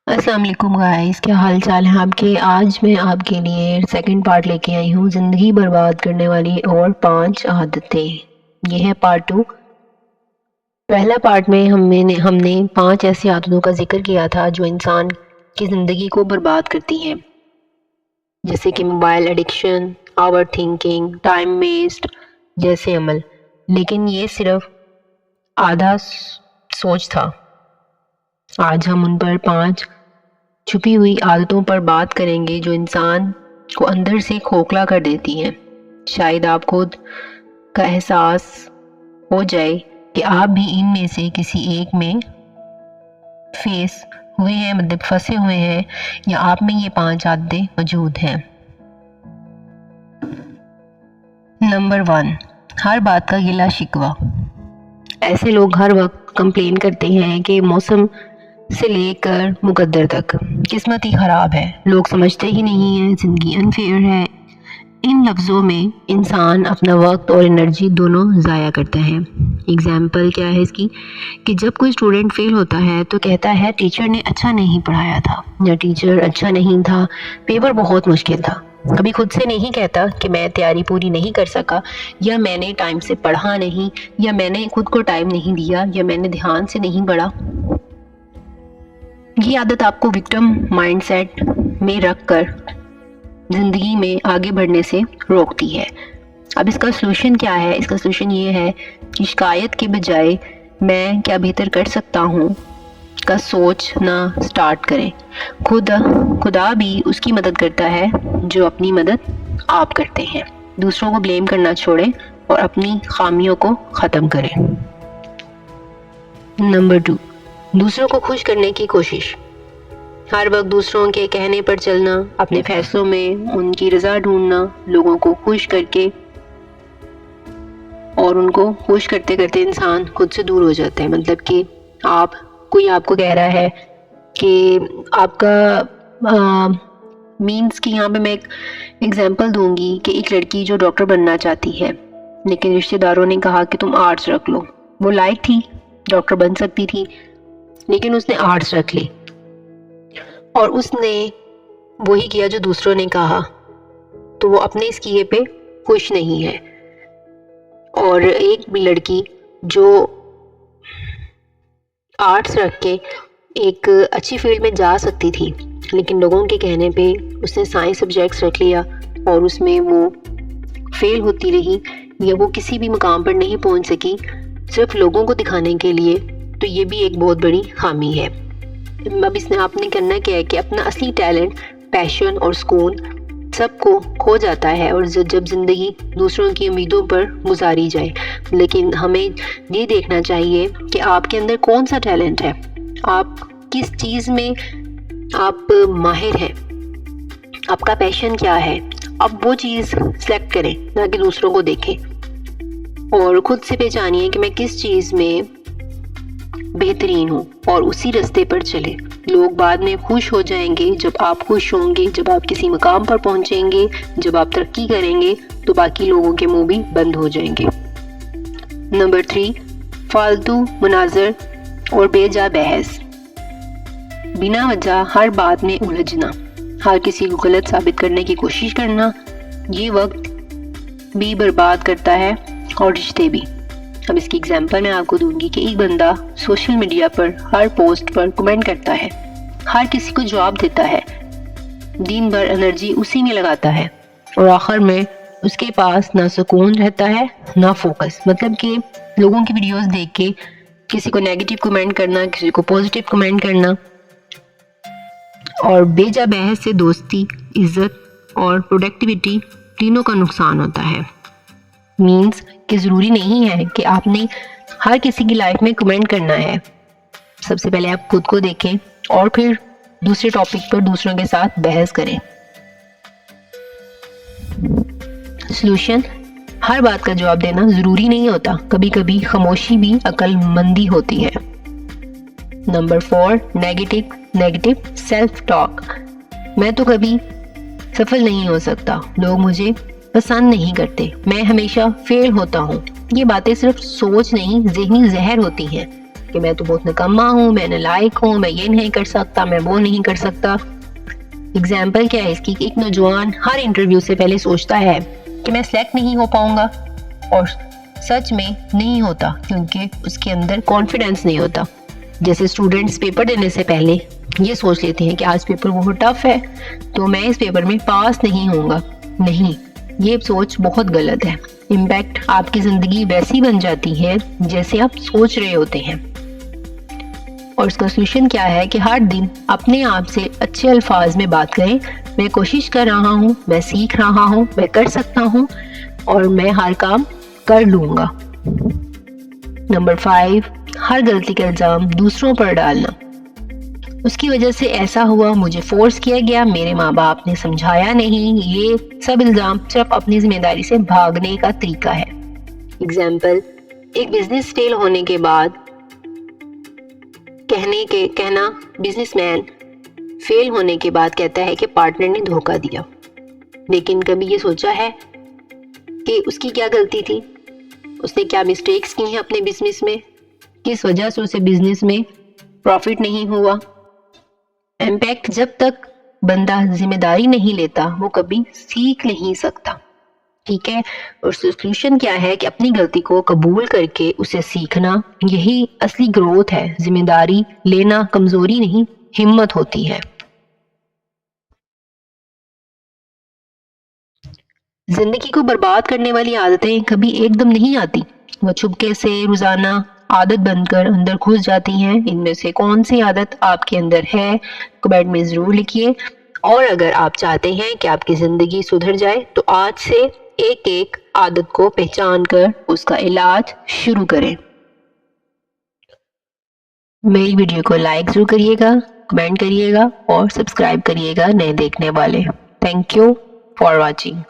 अस्सलाम वालेकुम गाइस, क्या हाल चाल है आपके। आज मैं आपके लिए सेकंड पार्ट लेके आई हूँ, ज़िंदगी बर्बाद करने वाली और 5 आदतें। ये है पार्ट 2। पहला पार्ट में हमने 5 ऐसी आदतों का जिक्र किया था जो इंसान की ज़िंदगी को बर्बाद करती हैं, जैसे कि mobile addiction, overthinking, time waste जैसे अमल। लेकिन ये सिर्फ आधा सोच था। आज हम उन पर 5 छुपी हुई आदतों पर बात करेंगे जो इंसान को अंदर से खोखला कर देती हैं। शायद आप खुद का एहसास हो जाए कि आप भी इनमें से किसी एक में फेस हुए हैं, मतलब फंसे हुए हैं, या आप में ये 5 आदतें मौजूद हैं। नंबर 1, हर बात का गिला शिकवा। ऐसे लोग हर वक्त कंप्लेन करते हैं कि मौसम से लेकर मुकद्दर तक किस्मत ही ख़राब है, लोग समझते ही नहीं हैं, ज़िंदगी अनफेयर है। इन लफ्ज़ों में इंसान अपना वक्त और एनर्जी दोनों ज़ाया करता है। एग्जाम्पल क्या है इसकी कि जब कोई स्टूडेंट फेल होता है तो कहता है टीचर ने अच्छा नहीं पढ़ाया था, या टीचर अच्छा नहीं था, पेपर बहुत मुश्किल था। कभी खुद से नहीं कहता कि मैं तैयारी पूरी नहीं कर सका, या मैंने टाइम से पढ़ा नहीं, या मैंने खुद को टाइम नहीं दिया, या मैंने ध्यान से नहीं पढ़ा। ये आदत आपको विक्टिम माइंडसेट में रखकर ज़िंदगी में आगे बढ़ने से रोकती है। अब इसका सलूशन क्या है? इसका सलूशन ये है कि शिकायत के बजाय मैं क्या बेहतर कर सकता हूँ का सोचना स्टार्ट करें। खुदा भी उसकी मदद करता है जो अपनी मदद आप करते हैं। दूसरों को ब्लेम करना छोड़ें और अपनी खामियों को ख़त्म करें। नंबर 2, दूसरों को खुश करने की कोशिश। हर वक्त दूसरों के कहने पर चलना, अपने फैसलों में उनकी रज़ा ढूंढना, लोगों को खुश करके और उनको खुश करते करते इंसान खुद से दूर हो जाता है। मतलब कि कोई आपको कह रहा है कि आपका मीन्स कि यहाँ पे मैं एक एग्जांपल दूंगी कि एक लड़की जो डॉक्टर बनना चाहती है, लेकिन रिश्तेदारों ने कहा कि तुम आर्ट्स रख लो। वो लायक थी, डॉक्टर बन सकती थी, लेकिन उसने आर्ट्स रख ली और उसने वही किया जो दूसरों ने कहा, तो वो अपने इस किए पे खुश नहीं है। और एक लड़की जो आर्ट्स रख के एक अच्छी फील्ड में जा सकती थी, लेकिन लोगों के कहने पे उसने साइंस सब्जेक्ट्स रख लिया और उसमें वो फेल होती रही, या वो किसी भी मुकाम पर नहीं पहुंच सकी सिर्फ लोगों को दिखाने के लिए। तो ये भी एक बहुत बड़ी खामी है। अब इसने आपने करना क्या है कि अपना असली टैलेंट, पैशन और सुकून सबको खो जाता है और जब ज़िंदगी दूसरों की उम्मीदों पर गुजारी जाए। लेकिन हमें ये देखना चाहिए कि आपके अंदर कौन सा टैलेंट है, आप किस चीज़ में आप माहिर हैं, आपका पैशन क्या है। अब वो चीज़ सेलेक्ट करें, ना कि दूसरों को देखें, और खुद से पहचानिए कि मैं किस चीज़ में बेहतरीन हूँ और उसी रास्ते पर चले। लोग बाद में खुश हो जाएंगे जब आप खुश होंगे, जब आप किसी मुकाम पर पहुँचेंगे, जब आप तरक्की करेंगे, तो बाकी लोगों के मुंह भी बंद हो जाएंगे। नंबर 3, फालतू मुनाजर और बेजा बहस। बिना वजह हर बात में उलझना, हर किसी को गलत साबित करने की कोशिश करना, ये वक्त भी बर्बाद करता है और रिश्ते भी। अब इसकी एग्जांपल मैं आपको दूंगी कि एक बंदा सोशल मीडिया पर हर पोस्ट पर कमेंट करता है, हर किसी को जवाब देता है, दिन भर एनर्जी उसी में लगाता है, और आखिर में उसके पास ना सुकून रहता है ना फोकस। मतलब कि लोगों की वीडियोस देख के किसी को नेगेटिव कमेंट करना, किसी को पॉजिटिव कमेंट करना, और बेजा बहस से दोस्ती, इज्जत और प्रोडक्टिविटी तीनों का नुकसान होता है। मीन्स कि ज़रूरी नहीं है कि आपने हर किसी की लाइफ में कमेंट करना है। सबसे पहले आप खुद को देखें और फिर दूसरे टॉपिक पर दूसरों के साथ बहस करें। सलूशन, हर बात का जवाब देना ज़रूरी नहीं होता, कभी कभी खामोशी भी अक्लमंदी होती है। Number 4, negative self talk. मैं तो कभी सफल नहीं हो सकता, लोग मुझे पसंद नहीं करते, मैं हमेशा फेल होता हूँ। ये बातें सिर्फ सोच नहीं, ज़हनी जहर होती हैं। कि मैं तो बहुत निकम्मा हूँ, मैं नालायक हूँ, मैं ये नहीं कर सकता, मैं वो नहीं कर सकता। एग्जाम्पल क्या है इसकी, एक नौजवान हर इंटरव्यू से पहले सोचता है कि मैं सिलेक्ट नहीं हो पाऊंगा, और सच में नहीं होता क्योंकि उसके अंदर कॉन्फिडेंस नहीं होता। जैसे स्टूडेंट्स पेपर देने से पहले ये सोच लेते हैं कि आज पेपर बहुत टफ है तो मैं इस पेपर में पास नहीं होऊंगा। नहीं, ये सोच बहुत गलत है। इम्पैक्ट आपकी ज़िंदगी वैसी बन जाती है जैसे आप सोच रहे होते हैं। और इसका सोल्यूशन क्या है कि हर दिन अपने आप से अच्छे अल्फाज में बात करें। मैं कोशिश कर रहा हूँ, मैं सीख रहा हूँ, मैं कर सकता हूँ और मैं हर काम कर लूँगा। नंबर 5, हर गलती का इल्ज़ाम दूसरों पर डालना। उसकी वजह से ऐसा हुआ, मुझे फोर्स किया गया, मेरे माँ बाप ने समझाया नहीं, ये सब इल्ज़ाम सिर्फ अपनी जिम्मेदारी से भागने का तरीका है। एग्जाम्पल, एक बिजनेस फेल होने के बाद कहना बिजनेसमैन फेल होने के बाद कहता है कि पार्टनर ने धोखा दिया, लेकिन कभी ये सोचा है कि उसकी क्या गलती थी, उसने क्या मिस्टेक्स की हैं अपने बिजनेस में, किस वजह से उसे बिजनेस में प्रॉफिट नहीं हुआ। इम्पैक्ट, जब तक बंदा जिम्मेदारी नहीं लेता वो कभी सीख नहीं सकता। ठीक है, और सोल्यूशन क्या है कि अपनी गलती को कबूल करके उसे सीखना, यही असली ग्रोथ है। जिम्मेदारी लेना कमजोरी नहीं, हिम्मत होती है। जिंदगी को बर्बाद करने वाली आदतें कभी एकदम नहीं आती, वो चुपके से रोजाना आदत बनकर अंदर घुस जाती हैं। इनमें से कौन सी आदत आपके अंदर है, कमेंट में जरूर लिखिए। और अगर आप चाहते हैं कि आपकी जिंदगी सुधर जाए तो आज से एक एक आदत को पहचान कर उसका इलाज शुरू करें। मेरी वीडियो को लाइक जरूर करिएगा, कमेंट करिएगा और सब्सक्राइब करिएगा नए देखने वाले। Thank you for watching.